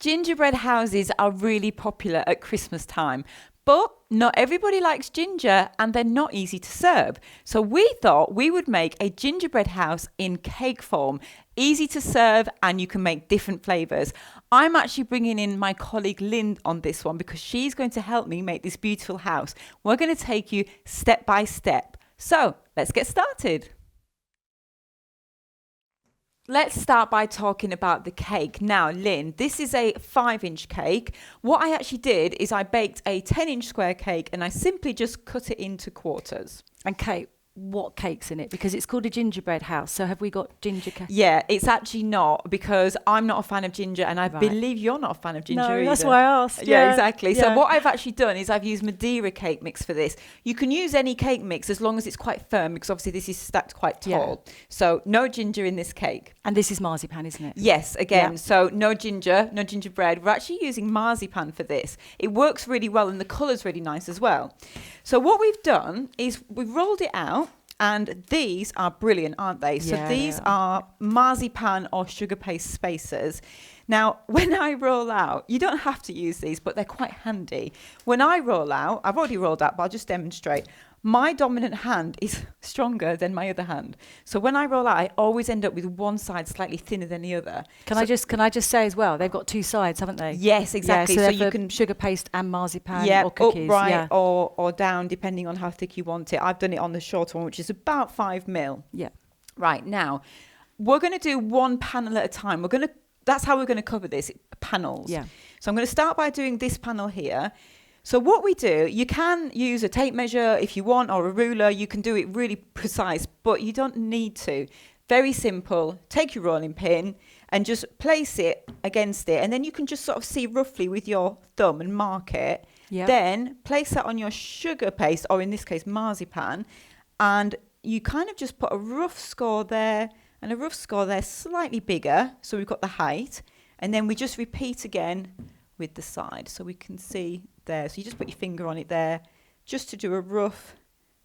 Gingerbread houses are really popular at Christmas time, but not everybody likes ginger and they're not easy to serve. So we thought we would make a gingerbread house in cake form, easy to serve, and you can make different flavors. I'm actually bringing in my colleague Lin on this one because she's going to help me make this beautiful house. We're going to take you step by step. So let's get started. Let's start by talking about the cake. Now, Lynn, this is a 5-inch cake. What I actually did is I baked a 10-inch square cake and I simply just cut it into quarters. And Kate, what cake's in it? Because it's called a gingerbread house. So have we got ginger cake? Yeah, it's actually not because I'm not a fan of ginger and I believe you're not a fan of ginger either. That's why I asked. Yeah, exactly. Yeah. So what I've actually done is I've used Madeira cake mix for this. You can use any cake mix as long as it's quite firm because obviously this is stacked quite tall. Yeah. So no ginger in this cake. And this is marzipan, isn't it? Yes, again. Yeah. So no ginger, no gingerbread. We're actually using marzipan for this. It works really well and the colour's really nice as well. So what we've done is we've rolled it out. And these are brilliant, aren't they? So these are marzipan or sugar paste spacers. Now, when I roll out, you don't have to use these, but they're quite handy. When I roll out, I've already rolled out, but I'll just demonstrate. My dominant hand is stronger than my other hand. So when I roll out, I always end up with one side slightly thinner than the other. Can I just say as well, they've got two sides, haven't they? Yes, exactly. Yeah, so you can sugar paste and marzipan or cookies. Upright or down, depending on how thick you want it. I've done it on the short one, which is about 5 mil. Yeah. Right, now, we're going to do one panel at a time. That's how we're going to cover this, panels. Yeah. So I'm going to start by doing this panel here. So what we do, you can use a tape measure if you want or a ruler. You can do it really precise, but you don't need to. Very simple. Take your rolling pin and just place it against it. And then you can just sort of see roughly with your thumb and mark it. Yep. Then place that on your sugar paste, or in this case, marzipan. And you kind of just put a rough score there and a rough score there, slightly bigger. So we've got the height. And then we just repeat again with the side. So we can see there. So you just put your finger on it there just to do a rough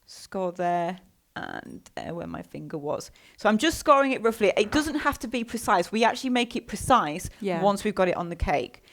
score there and where my finger was. So I'm just scoring it roughly. It doesn't have to be precise. We actually make it precise once we've got it on the cake.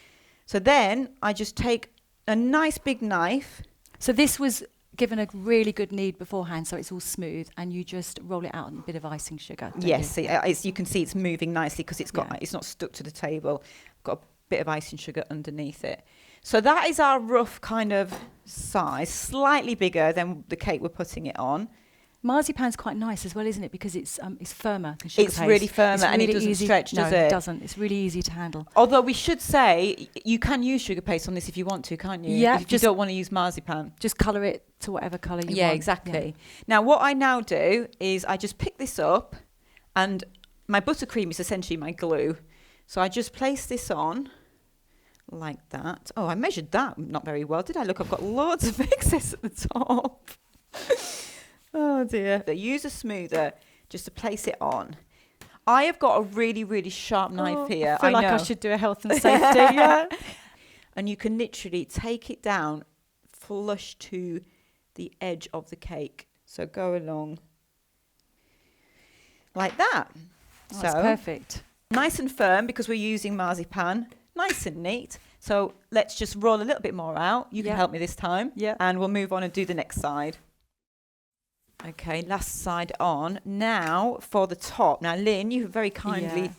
So then I just take a nice big knife. So this was given a really good knead beforehand, so it's all smooth, and you just roll it out in a bit of icing sugar. Yes, you can see it's moving nicely because it's not stuck to the table. Got a bit of icing sugar underneath it. So that is our rough kind of size, slightly bigger than the cake we're putting it on. Marzipan's quite nice as well, isn't it? Because it's firmer than sugar paste. It's really firmer and it doesn't stretch, does it? No, it doesn't. It's really easy to handle. Although we should say you can use sugar paste on this if you want to, can't you? Yeah. If you don't want to use marzipan. Just colour it to whatever colour you want. Yeah, exactly. Yeah. Now what I now do is I just pick this up, and my buttercream is essentially my glue. So I just place this on like that. Oh, I measured that not very well, did I? Look, I've got loads of excess at the top. Oh dear. Use a smoother just to place it on. I have got a really, really sharp knife here. I feel like I should do a health and safety. Yeah. And you can literally take it down flush to the edge of the cake. So go along like that. Oh, that's perfect. Nice and firm because we're using marzipan. Nice and neat. So let's just roll a little bit more out. You can help me this time. Yeah. And we'll move on and do the next side. Okay, last side on. Now for the top. Now, Lynn, you have very kindly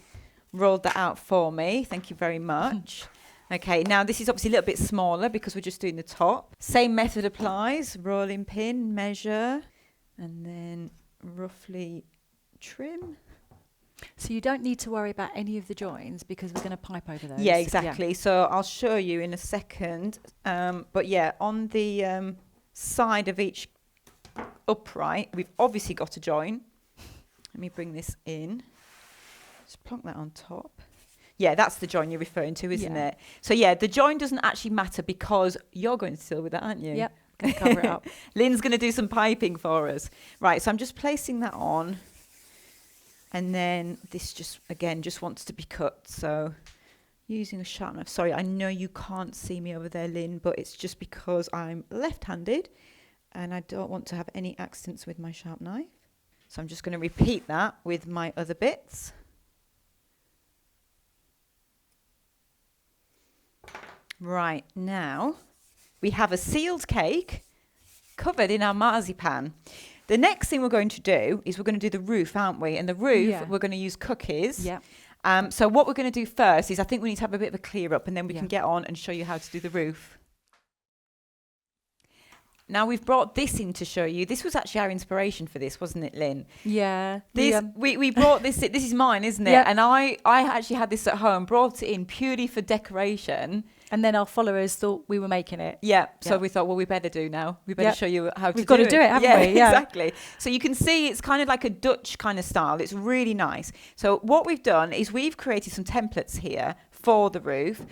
rolled that out for me. Thank you very much. Okay, now this is obviously a little bit smaller because we're just doing the top. Same method applies. Rolling pin, measure, and then roughly trim. So you don't need to worry about any of the joins because we're going to pipe over those. Yeah, exactly. Yeah. So I'll show you in a second. But yeah, on the side of each upright, we've obviously got a join. Let me bring this in. Just plonk that on top. Yeah, that's the join you're referring to, isn't it? So yeah, the join doesn't actually matter because you're going to deal with that, aren't you? Yep, going to cover it up. Lynn's going to do some piping for us. Right, so I'm just placing that on. And then this just wants to be cut. So using a sharp knife. Sorry, I know you can't see me over there, Lynn, but it's just because I'm left-handed and I don't want to have any accidents with my sharp knife. So I'm just going to repeat that with my other bits. Right, now we have a sealed cake covered in our marzipan. The next thing we're going to do is we're going to do the roof, aren't we? And the roof, we're going to use cookies. Yeah. So what we're going to do first is I think we need to have a bit of a clear up, and then we Yeah. can get on and show you how to do the roof. Now we've brought this in to show you. This was actually our inspiration for this, wasn't it, Lynn? Yeah. We brought this. This is mine, isn't it? Yeah. And I actually had this at home, brought it in purely for decoration. And then our followers thought we were making it. Yeah. So Yeah. we thought, well, we better do now. We better Yeah. show you how to do it. We've got to do it, haven't we? Yeah. Exactly. So you can see it's kind of like a Dutch kind of style. It's really nice. So what we've done is we've created some templates here for the roof.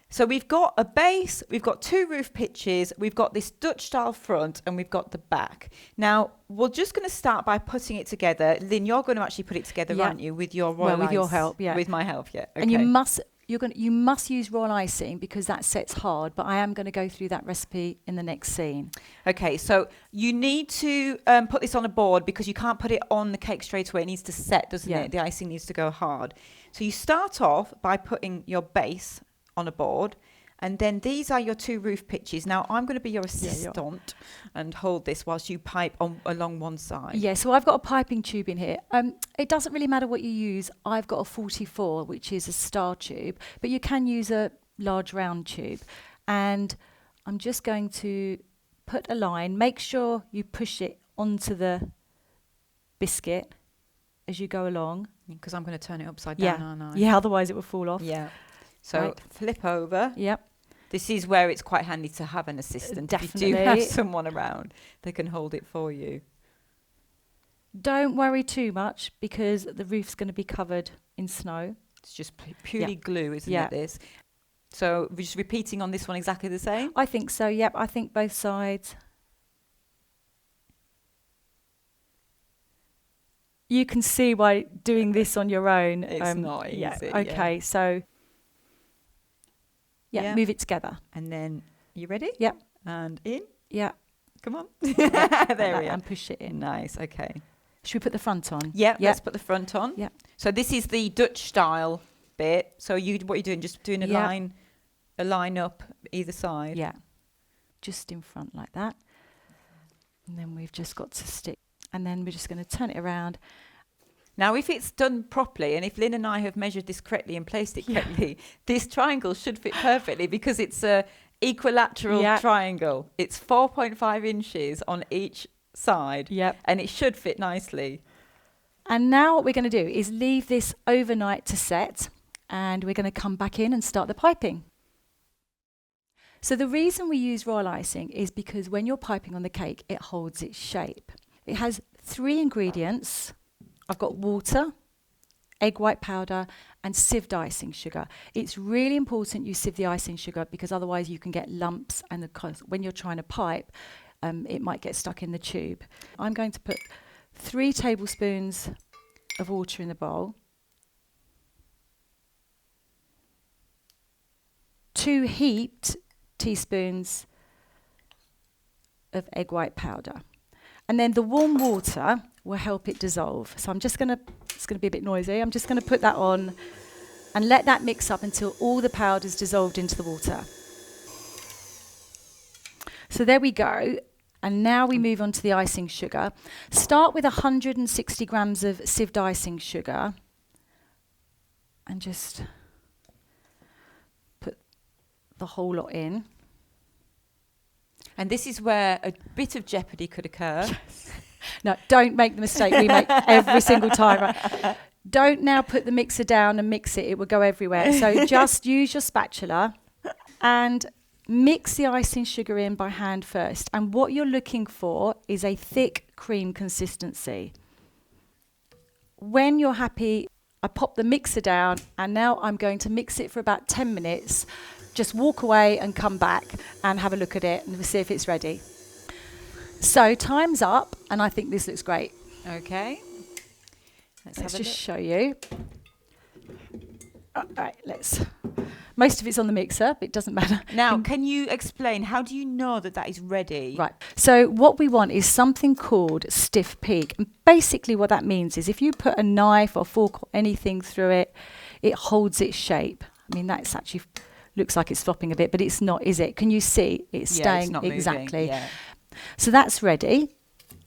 So we've got a base, we've got 2 roof pitches, we've got this Dutch style front, and we've got the back. Now, we're just going to start by putting it together. Lynn, you're going to actually put it together, Yeah. aren't you, with your Royal with your Ice? help, yeah. With my help, yeah. Okay. And you must use Royal Icing because that sets hard, but I am going to go through that recipe in the next scene. Okay, so you need to put this on a board because you can't put it on the cake straight away. It needs to set, doesn't Yeah. it? The icing needs to go hard. So you start off by putting your base on a board, and then these are your 2 roof pitches. Now I'm going to be your assistant and hold this whilst you pipe along one side. Yeah, so I've got a piping tube in here. It doesn't really matter what you use. I've got a 44, which is a star tube, but you can use a large round tube. And I'm just going to put a line. Make sure you push it onto the biscuit as you go along. Because I'm going to turn it upside down, aren't I? Yeah, otherwise it will fall off. Yeah. So Right. flip over. Yep. This is where it's quite handy to have an assistant. If you do have Definitely. someone around, they can hold it for you. Don't worry too much because the roof's going to be covered in snow. It's just purely glue, isn't Yeah. it, this? So we're just repeating on this one exactly the same? I think so, yep. I think both sides. You can see why doing this on your own. It's not easy, Yeah. yeah. Okay, so Yeah. move it together. And then, you ready? Yep. And in. Yeah. Come on. There we are. And push it in. Nice, okay. Should we put the front on? Yeah, Yep. let's put the front on. Yeah. So this is the Dutch style bit. So what you're doing, just doing a Yeah. line up either side. Yeah. Just in front like that. And then we've just got to stick. And then we're just going to turn it around. Now, if it's done properly, and if Lynn and I have measured this correctly and placed it correctly, this triangle should fit perfectly because it's a equilateral triangle. It's 4.5 inches on each side. Yep. And it should fit nicely. And now what we're going to do is leave this overnight to set, and we're going to come back in and start the piping. So the reason we use Royal Icing is because when you're piping on the cake, it holds its shape. It has 3 ingredients. I've got water, egg white powder, and sieved icing sugar. It's really important you sieve the icing sugar because otherwise you can get lumps, and when you're trying to pipe, it might get stuck in the tube. I'm going to put 3 tablespoons of water in the bowl, 2 heaped teaspoons of egg white powder. And then the warm water will help it dissolve. So it's going to be a bit noisy. I'm just going to put that on and let that mix up until all the powder's dissolved into the water. So there we go. And now we move on to the icing sugar. Start with 160 grams of sieved icing sugar. And just put the whole lot in. And this is where a bit of jeopardy could occur. No, don't make the mistake we make every single time. Right? Don't now put the mixer down and mix it. It will go everywhere. So just use your spatula and mix the icing sugar in by hand first. And what you're looking for is a thick cream consistency. When you're happy, I pop the mixer down, and now I'm going to mix it for about 10 minutes. Just walk away and come back and have a look at it, and we'll see if it's ready. So time's up, and I think this looks great. Okay. Let's just show you. All right, most of it's on the mixer, but it doesn't matter. Now, can you explain, how do you know that that is ready? Right. So what we want is something called stiff peak. And basically what that means is if you put a knife or fork or anything through it, it holds its shape. I mean, that's actually looks like it's flopping a bit, but it's not, is it? Can you see? It's staying it's not exactly. moving, yeah. So that's ready.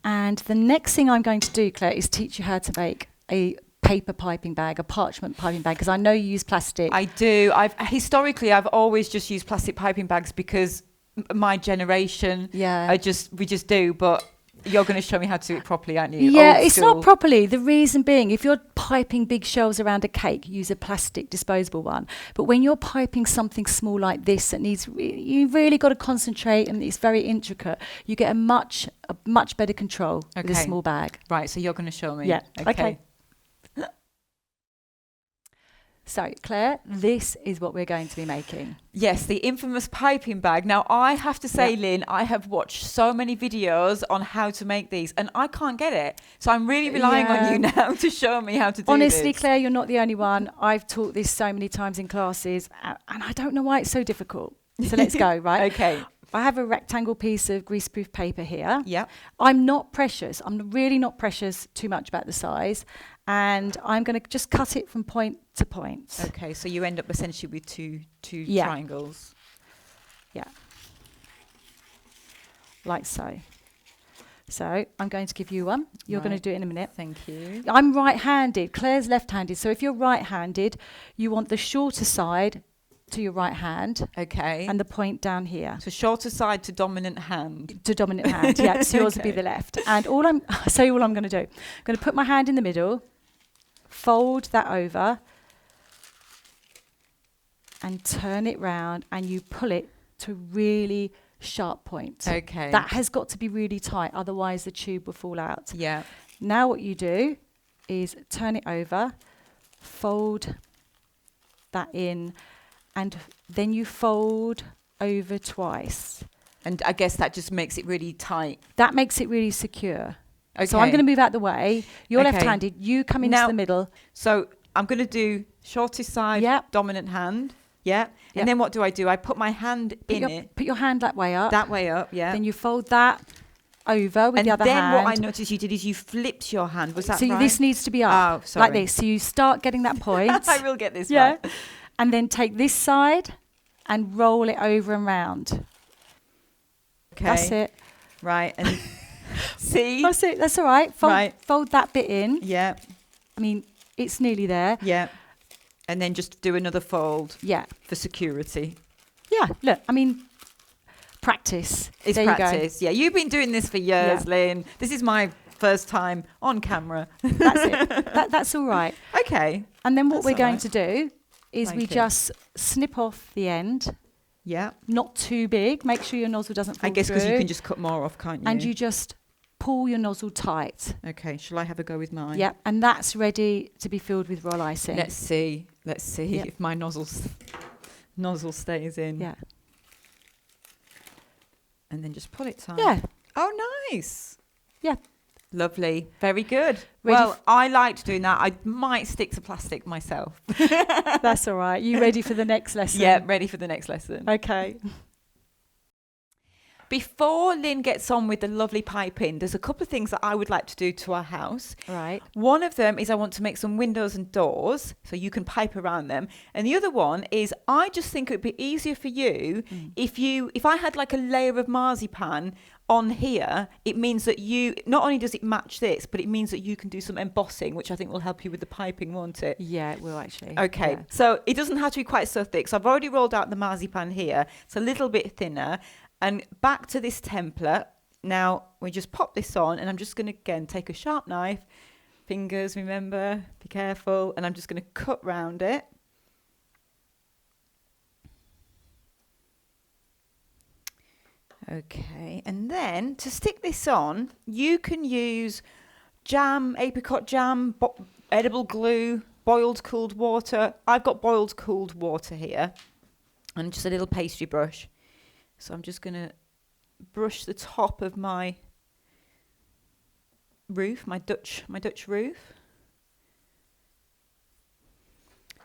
And the next thing I'm going to do, Claire, is teach you how to make a paper piping bag, a parchment piping bag, because I know you use plastic. I do. Historically, I've always just used plastic piping bags because my generation, we just do. But you're going to show me how to do it properly, aren't you? Yeah, Old it's school. not properly. The reason being, if you're piping big shelves around a cake, use a plastic disposable one. But when you're piping something small like this that needs, you've really got to concentrate, and it's very intricate. You get a much better control with a small bag. Right, so you're going to show me. Yeah. Okay. So, Claire, this is what we're going to be making. Yes, the infamous piping bag. Now, I have to say, Lynn, I have watched so many videos on how to make these, and I can't get it. So I'm really relying on you now to show me how to do this. Honestly, Claire, you're not the only one. I've taught this so many times in classes, and I don't know why it's so difficult. So let's go, right? Okay. I have a rectangle piece of greaseproof paper here. Yeah. I'm not precious. I'm really not precious too much about the size. And I'm going to just cut it from point to point. Okay, so you end up essentially with two triangles. Yeah. Like so. So I'm going to give you one. You're going to do it in a minute. Thank you. I'm right-handed. Claire's left-handed. So if you're right-handed, you want the shorter side to your right hand. Okay. And the point down here. So shorter side to dominant hand. To dominant hand, yeah. So yours would be the left. And I'll show you what I'm going to do. I'm going to put my hand in the middle, fold that over, and turn it round, and you pull it to really sharp point. Okay. That has got to be really tight, otherwise the tube will fall out. Yeah. Now what you do is turn it over, fold that in, and then you fold over twice. And I guess that just makes it really tight. That makes it really secure. Okay. So I'm going to move out the way. You're left-handed. You come into the middle. So I'm going to do shortest side, dominant hand. Yeah. And then what do? I put my hand in it. Put your hand that way up. That way up, yeah. Then you fold that over with the other hand. And then what I noticed you did is you flipped your hand. Was that right? So this needs to be up. Oh, sorry. Like this. So you start getting that point. I will get this right. And then take this side and roll it over and round. Okay. That's it. Right. And see? That's it. That's all right. Fold that bit in. Yeah. I mean, it's nearly there. Yeah. And then just do another fold. Yeah. For security. Yeah. Look, I mean, practice. It's there practice. Yeah. You've been doing this for years, Lynn. This is my first time on camera. That's it. That's all right. Okay. And then what we're going to do is we just snip off the end. Yeah. Not too big. Make sure your nozzle doesn't fall I guess through. because you can just cut more off, can't you? And you just pull your nozzle tight. Okay. Shall I have a go with mine? Yep. And that's ready to be filled with Royal Icing. Let's see if my nozzle stays in. Yeah. And then just pull it tight. Yeah. Oh, nice. Yeah. Lovely. Very good. Ready I liked doing that. I might stick to plastic myself. That's all right. You ready for the next lesson? Yeah, ready for the next lesson. Okay. Before Lynn gets on with the lovely piping, there's a couple of things that I would like to do to our house. Right. One of them is I want to make some windows and doors so you can pipe around them. And the other one is I just think it would be easier for you if I had like a layer of marzipan on here. It means that not only does it match this, but it means that you can do some embossing, which I think will help you with the piping, won't it? Yeah, it will actually. Okay, so it doesn't have to be quite so thick. So I've already rolled out the marzipan here. It's a little bit thinner. And back to this template. Now we just pop this on, and I'm just going to again take a sharp knife, fingers, remember, be careful, and I'm just going to cut round it. Okay, and then to stick this on, you can use jam, apricot jam, edible glue, boiled cooled water. I've got boiled cooled water here, and just a little pastry brush. So I'm just going to brush the top of my roof, my Dutch roof.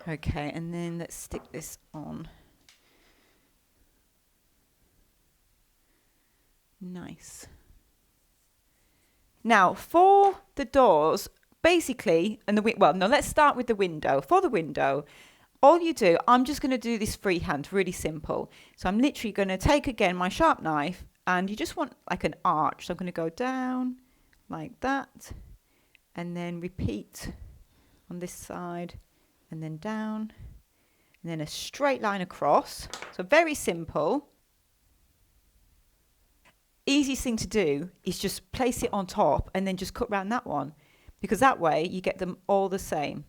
Okay, and then let's stick this on. Nice. Now, for the doors, basically, let's start with the window. For the window, all you do, I'm just going to do this freehand, really simple. So I'm literally going to take again my sharp knife, and you just want like an arch. So I'm going to go down like that, and then repeat on this side, and then down, and then a straight line across. So very simple. Easiest thing to do is just place it on top and then just cut around that one, because that way you get them all the same.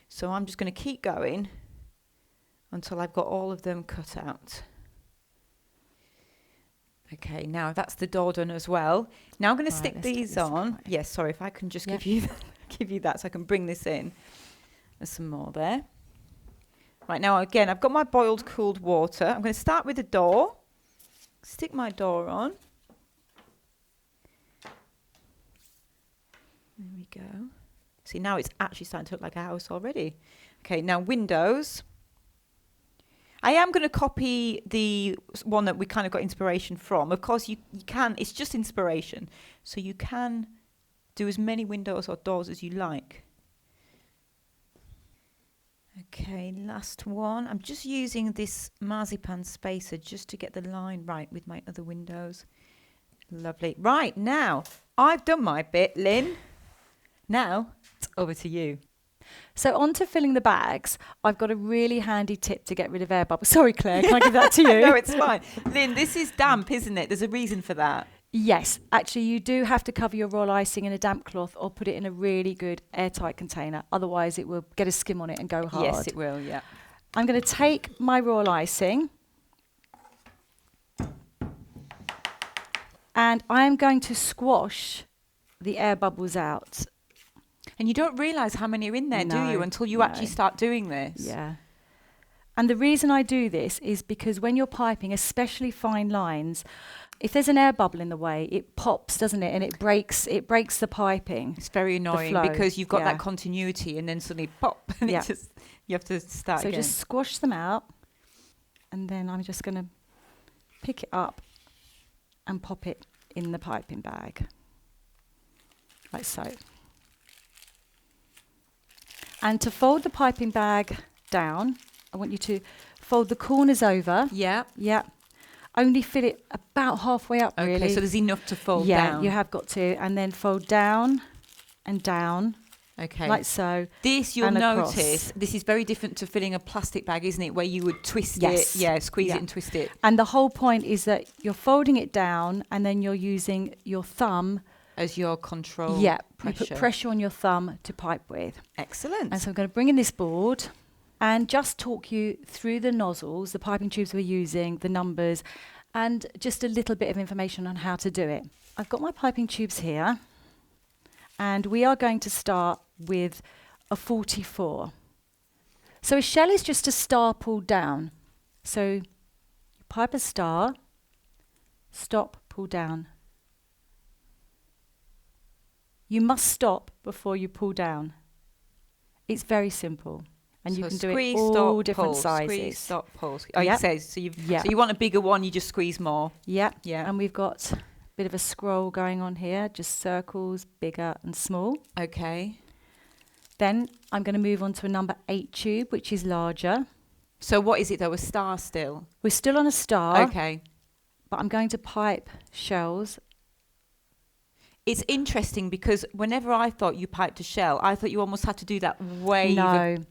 So I'm just going to keep going until I've got all of them cut out. Okay, now that's the door done as well. Now I'm going to stick these on. Yes, sorry, if I can just give you that so I can bring this in. There's some more there. Right, now again, I've got my boiled cooled water. I'm going to start with the door. Stick my door on. There we go. See, now it's actually starting to look like a house already. Okay, now windows. I am going to copy the one that we kind of got inspiration from. Of course, you can, it's just inspiration. So you can do as many windows or doors as you like. Okay, last one. I'm just using this Marzipan spacer just to get the line right with my other windows. Lovely. Right, now, I've done my bit, Lynn. Now, it's over to you. So on to filling the bags, I've got a really handy tip to get rid of air bubbles. Sorry, Claire, can I give that to you? No, it's fine. Lynn, this is damp, isn't it? There's a reason for that. Yes, actually you do have to cover your royal icing in a damp cloth or put it in a really good airtight container. Otherwise it will get a skim on it and go hard. Yes, it will, yeah. I'm going to take my royal icing and I am going to squash the air bubbles out. And you don't realise how many are in there, do you, until you actually start doing this? Yeah. And the reason I do this is because when you're piping, especially fine lines, if there's an air bubble in the way, it pops, doesn't it? And it breaks the piping. It's very annoying because you've got that continuity and then suddenly pop. And it just, you have to start again. So just squash them out. And then I'm just going to pick it up and pop it in the piping bag. Like so. And to fold the piping bag down, I want you to fold the corners over. Yeah. Yeah. Only fill it about halfway up, really. Okay, so there's enough to fold down. Yeah, you have got to. And then fold down and down. Okay. Like so. This, you'll notice, this is very different to filling a plastic bag, isn't it? Where you would twist it. Yeah, squeeze it and twist it. And the whole point is that you're folding it down and then you're using your thumb as your control pressure. You put pressure on your thumb to pipe with. Excellent. And so I'm going to bring in this board and just talk you through the nozzles, the piping tubes we're using, the numbers, and just a little bit of information on how to do it. I've got my piping tubes here, and we are going to start with a 44. So a shell is just a star pulled down. So you pipe a star, stop, pull down. You must stop before you pull down. It's very simple. And so you can do it all different sizes. Squeeze, stop, pull. Oh, you say, so you want a bigger one, you just squeeze more. Yeah. And we've got a bit of a scroll going on here, just circles, bigger and small. Okay. Then I'm going to move on to a number 8 tube, which is larger. So what is it though, a star still? We're still on a star. Okay. But I'm going to pipe shells. It's interesting because whenever I thought you piped a shell, I thought you almost had to do that wave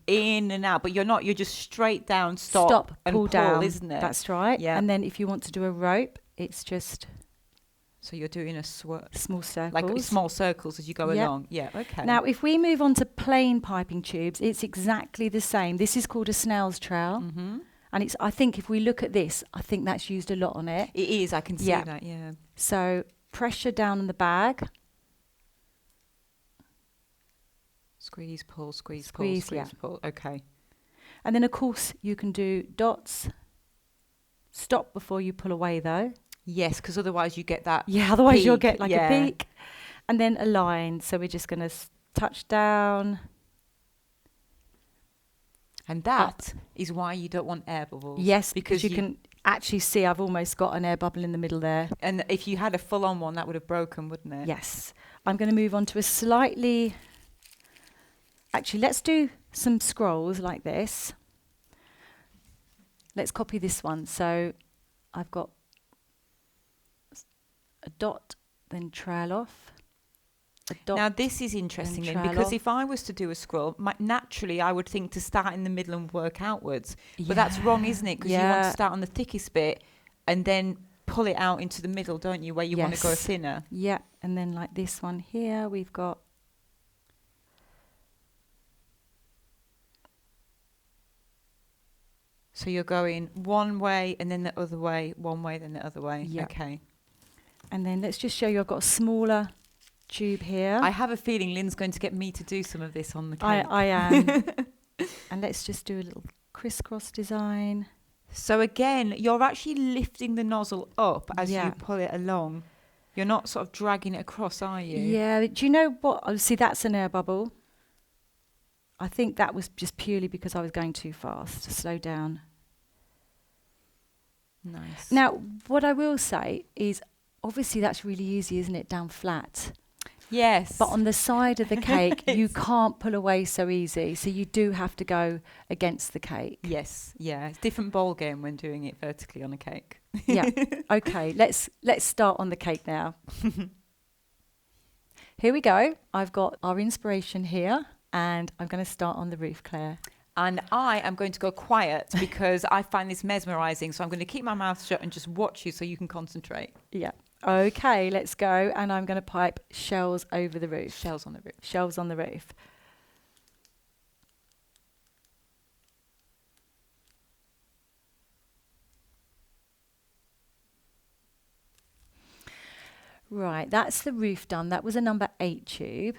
in and out, but you're not. You're just straight down, stop and pull down, isn't it? That's right. Yeah. And then if you want to do a rope, it's just... So you're doing a small circles. Like small circles as you go along. Yeah, okay. Now, if we move on to plain piping tubes, it's exactly the same. This is called a snail's trowel. Mm-hmm. And it's. I think if we look at this, I think that's used a lot on it. It is. I can see that, yeah. So... pressure down on the bag. Squeeze, pull, squeeze, pull. Okay. And then, of course, you can do dots. Stop before you pull away, though. Yes, because otherwise you get that otherwise peak. You'll get like a peak. And then a line. So we're just going to touch down. And that is why you don't want air bubbles. Yes, because you can... actually see I've almost got an air bubble in the middle there. And if you had a full-on one, that would have broken, wouldn't it? Yes. I'm going to move on to a slightly... Actually, let's do some scrolls like this. let's copy this one. So I've got a dot, then trail off. A dot, now this is interesting then, trail because off. if I was to do a scroll, naturally I would think to start in the middle and work outwards. But that's wrong, isn't it? Because you want to start on the thickest bit and then pull it out into the middle, don't you, where you want to go thinner. Yeah, and then like this one here, we've got so you're going one way and then the other way, one way then the other way. Yeah. Okay. And then let's just show you, I've got a smaller tube here. I have a feeling Lynn's going to get me to do some of this on the cake. I am. And let's just do a little crisscross design. So again, you're actually lifting the nozzle up as you pull it along. You're not sort of dragging it across, are you? Yeah. Do you know what? Oh, see, that's an air bubble. I think that was just purely because I was going too fast. To slow down. Nice. Now, what I will say is, obviously that's really easy, isn't it? Down flat. Yes. But on the side of the cake, you can't pull away so easy. So you do have to go against the cake. Yes. Yeah. It's a different ball game when doing it vertically on a cake. Yeah. Okay. Let's start on the cake now. Here we go. I've got our inspiration here, and I'm going to start on the roof, Claire. And I am going to go quiet because I find this mesmerising. So I'm going to keep my mouth shut and just watch you so you can concentrate. Yeah. Okay, let's go. And I'm going to pipe shells over the roof. Shells on the roof. Shells on the roof. Right, that's the roof done. That was a number 8 tube.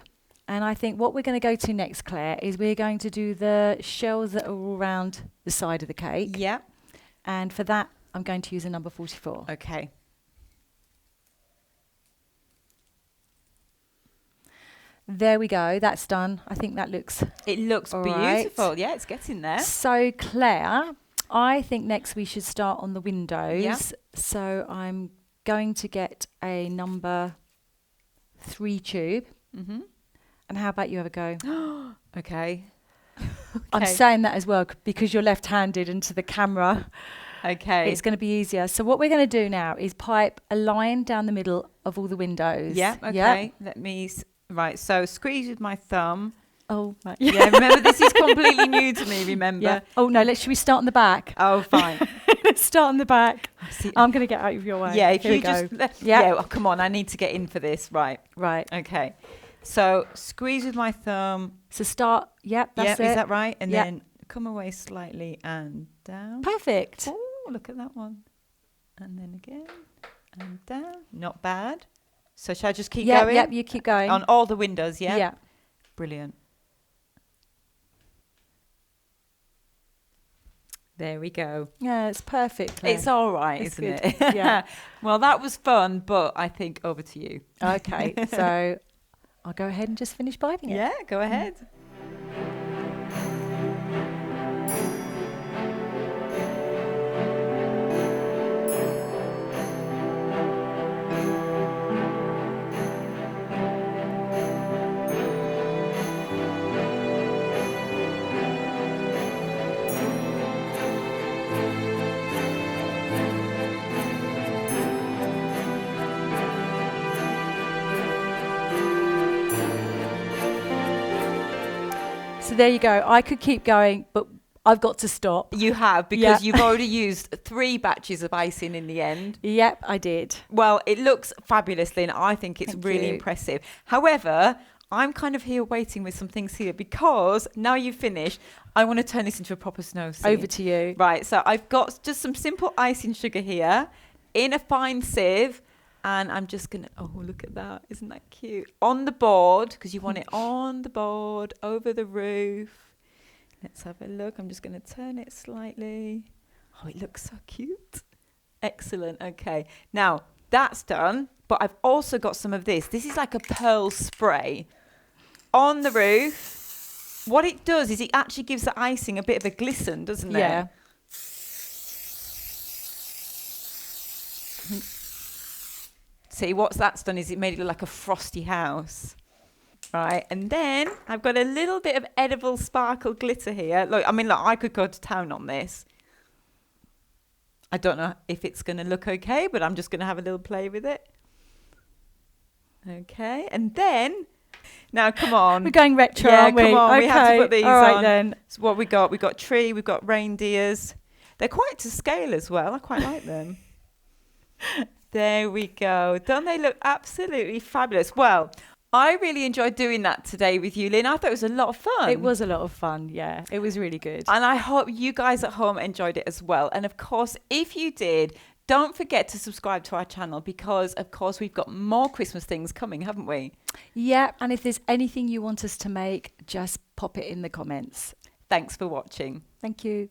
And I think what we're going to go to next, Claire, is we're going to do the shells that are all around the side of the cake. Yeah. And for that, I'm going to use a number 44. Okay. There we go. That's done. I think that looks... It looks beautiful. Right. Yeah, it's getting there. So, Claire, I think next we should start on the windows. Yeah. So I'm going to get a number 3 tube. Mm-hmm. And how about you have a go? Okay. I'm saying that as well because you're left-handed and to the camera. Okay. It's going to be easier. So what we're going to do now is pipe a line down the middle of all the windows. Yeah, okay. Let me... Right, so squeeze with my thumb. Oh, right. Yeah, remember, this is completely new to me, remember? Yeah. Oh, no, should we start on the back? Oh, fine. Let's start on the back. I'm going to get out of your way. Yeah, if Here you just... Yeah, well, come on, I need to get in for this. Right. Right. Okay. So squeeze with my thumb. So start... Yep, that's it. Is that right? And then come away slightly and down. Perfect. Oh, look at that one. And then again and down. Not bad. So shall I just keep going? Yep, you keep going. On all the windows, yeah? Yeah. Brilliant. There we go. Yeah, it's perfect, Claire. It's all right, it's isn't good. it? Yeah. Well, that was fun, but I think over to you. Okay, so I'll go ahead and just finish piping it. Yeah, go ahead. So there you go. I could keep going, but I've got to stop. You have, because you've already used 3 batches of icing in the end. Yep, I did. Well, it looks fabulous, Lynn. I think it's really impressive. However, I'm kind of here waiting with some things here because now you've finished, I want to turn this into a proper snow scene. Over to you. Right, so I've got just some simple icing sugar here in a fine sieve. And I'm just going to, oh, look at that. Isn't that cute? On the board, because you want it on the board, over the roof. Let's have a look. I'm just going to turn it slightly. Oh, it looks so cute. Excellent. Okay. Now, that's done. But I've also got some of this. This is like a pearl spray on the roof. What it does is it actually gives the icing a bit of a glisten, doesn't it? Yeah. See, what that's done is it made it look like a frosty house. Right, and then I've got a little bit of edible sparkle glitter here. Look, I mean, look, I could go to town on this. I don't know if it's going to look okay, but I'm just going to have a little play with it. Okay, and then, now come on. We're going retro, yeah, aren't we? come on, we have to put these all right on. then. So what we got? We've got tree, we've got reindeers. They're quite to scale as well. I quite like them. There we go. Don't they look absolutely fabulous? Well, I really enjoyed doing that today with you, Lynn. I thought it was a lot of fun. It was a lot of fun, yeah. It was really good. And I hope you guys at home enjoyed it as well. And of course, if you did, don't forget to subscribe to our channel because, of course, we've got more Christmas things coming, haven't we? Yeah, and if there's anything you want us to make, just pop it in the comments. Thanks for watching. Thank you.